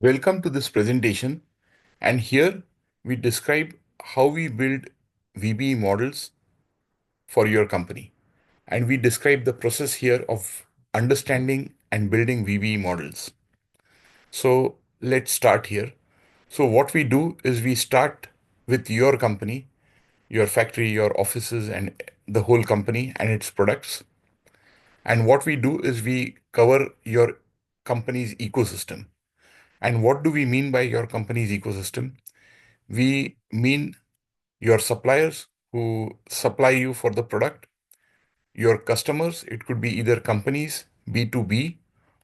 Welcome to this presentation, and here we describe how we build VBE models for your company. And we describe the process here of understanding and building VBE models. So let's start here. So what we do is we start with your company, your factory, your offices, and the whole company and its products. And what we do is we cover your company's ecosystem. And what do we mean by your company's ecosystem? We mean your suppliers who supply you for the product, your customers, it could be either companies, B2B,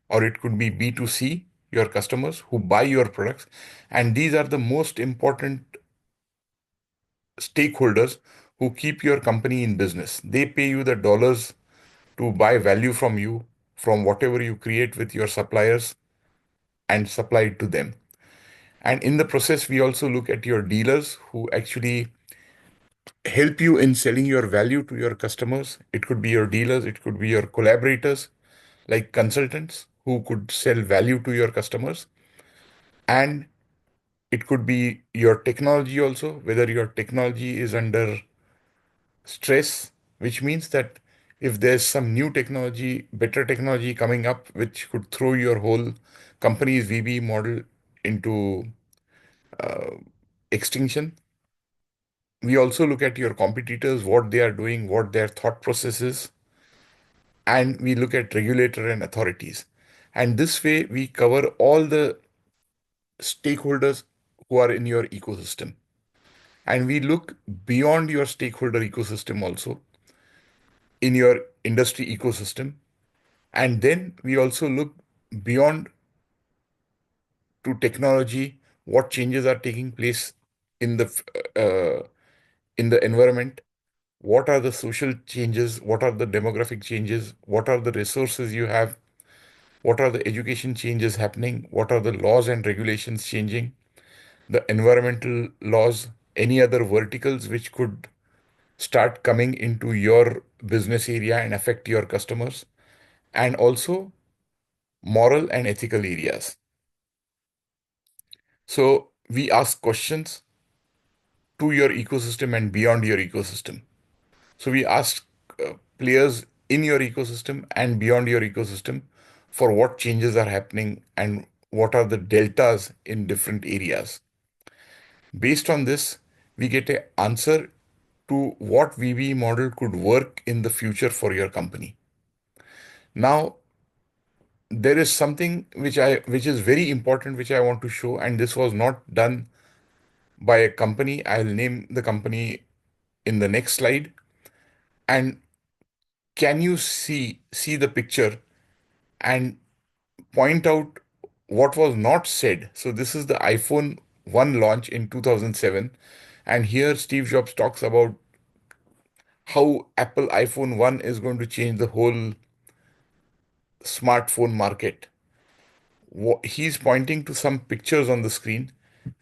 or it could be B2C, your customers who buy your products. And these are the most important stakeholders who keep your company in business. They pay you the dollars to buy value from you, from whatever you create with your suppliers and supply it to them. And in the process, we also look at your dealers who actually help you in selling your value to your customers. It could be your dealers, it could be your collaborators, like consultants who could sell value to your customers. And it could be your technology also, whether your technology is under stress, which means that if there's some new technology, better technology coming up, which could throw your whole company's VB model into extinction. We also look at your competitors, what they are doing, what their thought process is, and we look at regulator and authorities. And this way, we cover all the stakeholders who are in your ecosystem. And we look beyond your stakeholder ecosystem also in your industry ecosystem. And then we also look beyond to technology, what changes are taking place in the uh, in the environment. What are the social changes? What are the demographic changes? What are the resources you have? What are the education changes happening? What are the laws and regulations changing? The environmental laws, any other verticals which could start coming into your business area and affect your customers, and also moral and ethical areas. So we ask questions to your ecosystem and beyond your ecosystem. So we ask players in your ecosystem and beyond your ecosystem for what changes are happening and what are the deltas in different areas. Based on this, we get an answer to what VBE model could work in the future for your company. Now, there is something which is very important which I want to show, and this was not done by a company. I'll name the company in the next slide. And can you see the picture and point out what was not said? So this is the iPhone 1 launch in 2007, and here Steve Jobs talks about how Apple iPhone 1 is going to change the whole smartphone market. He's pointing to some pictures on the screen,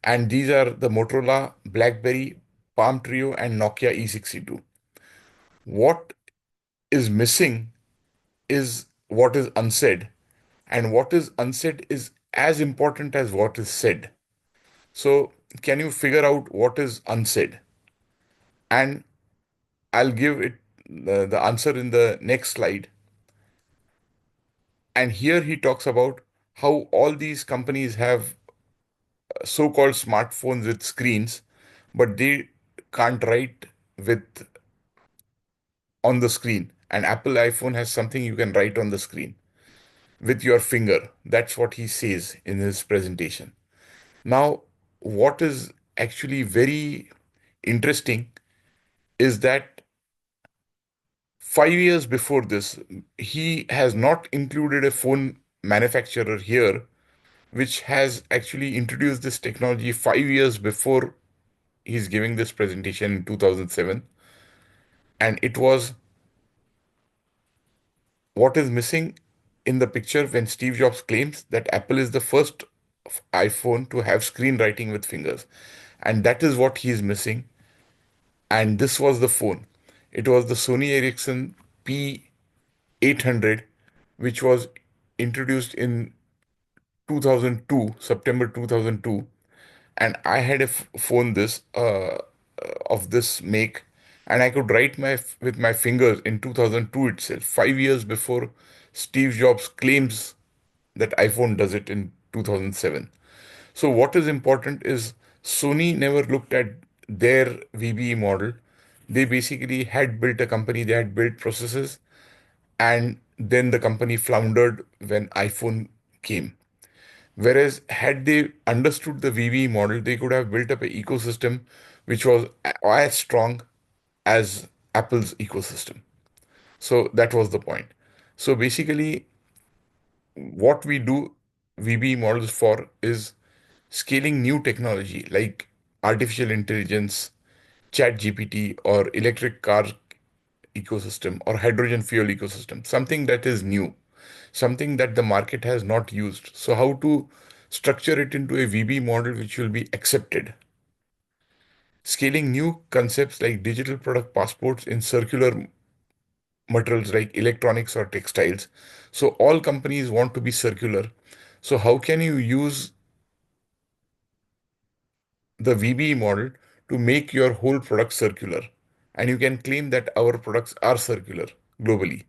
and these are the Motorola, BlackBerry, Palm Trio, and Nokia E62. What is missing is what is unsaid, and what is unsaid is as important as what is said. So, can you figure out what is unsaid? And I'll give it the answer in the next slide. And here he talks about how all these companies have so-called smartphones with screens, but they can't write with on the screen. An Apple iPhone has something you can write on the screen with your finger. That's what he says in his presentation. Now, what is actually very interesting is that 5 years before this, he has not included a phone manufacturer here, which has actually introduced this technology 5 years before he's giving this presentation in 2007. And it was what is missing in the picture when Steve Jobs claims that Apple is the first iPhone to have screenwriting with fingers. And that is what he is missing. And this was the phone. It was the Sony Ericsson P800, which was introduced in 2002, September 2002, and I had a phone this of this make, and I could write with my fingers in 2002 itself, 5 years before Steve Jobs claims that iPhone does it in 2007. So what is important is Sony never looked at their VBE model. They basically had built a company, they had built processes, and then the company floundered when iPhone came. Whereas, had they understood the VBE model, they could have built up an ecosystem which was as strong as Apple's ecosystem. So that was the point. So basically, what we do VBE models for is scaling new technology like artificial intelligence, chat GPT, or electric car ecosystem or hydrogen fuel ecosystem, something that is new, something that the market has not used. So, how to structure it into a VB model which will be accepted? Scaling new concepts like digital product passports in circular materials like electronics or textiles. So, all companies want to be circular. So, how can you use the VBE model to make your whole product circular? And you can claim that our products are circular globally.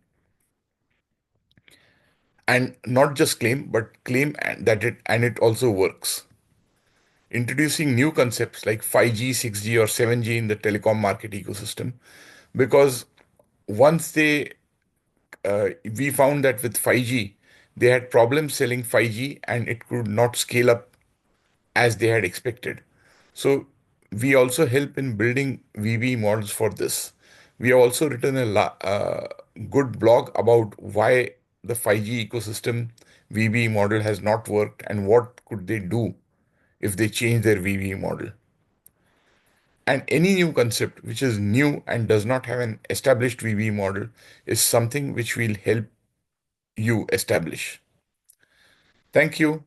And not just claim, but claim that it also works. Introducing new concepts like 5G, 6G, or 7G in the telecom market ecosystem. Because once we found that with 5G, they had problems selling 5G and it could not scale up as they had expected. So we also help in building VB models for this. We have also written good blog about why the 5G ecosystem VB model has not worked and what could they do if they change their VB model. And any new concept which is new and does not have an established VB model is something which will help you establish. Thank you.